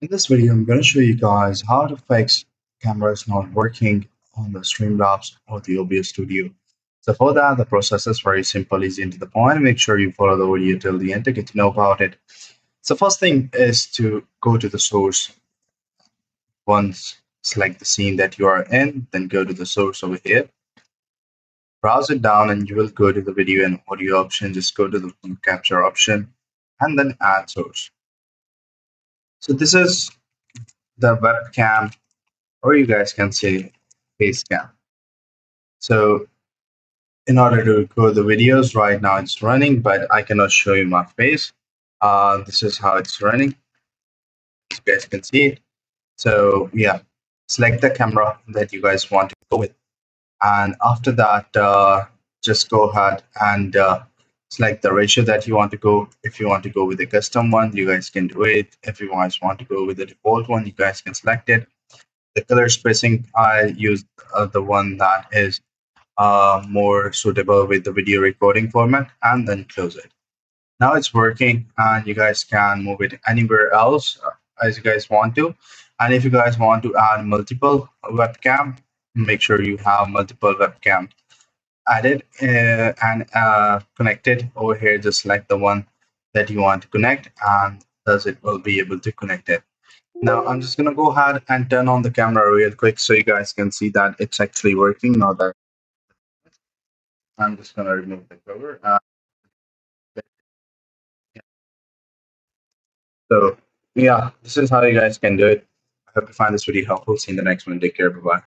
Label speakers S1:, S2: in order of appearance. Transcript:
S1: In this video, I'm going to show you guys how to fix cameras not working on the Streamlabs or the OBS Studio. So for that, the process is very simple, easy, and to the point. Make sure you follow the video till the end to get to know about it. So first thing is to go to the source. Once select the scene that you are in, then go to the source over here. Browse it down and you will go to the video and audio option. Just go to the capture option and then add source. So this is the webcam, or you guys can say face cam. So in order to go the videos, right now it's running, but I cannot show you my face. This is how it's running. You guys can see it. So yeah, select the camera that you guys want to go with. And after that, just go ahead and select the ratio that you want to go. If you want to go with a custom one, you guys can do it. If you guys want to go with the default one, you guys can select it. The color spacing, I use the one that is more suitable with the video recording format, and then close it. Now it's working and you guys can move it anywhere else as you guys want to. And if you guys want to add multiple webcam, make sure you have multiple webcam added and connected over here. Just select the one that you want to connect, and thus it will be able to connect it. Now I'm just gonna go ahead and turn on the camera real quick so you guys can see that it's actually working. Now that I'm just gonna remove the cover. So yeah, this is how you guys can do it. I hope you find this video helpful. See you in the next one. Take care. Bye bye.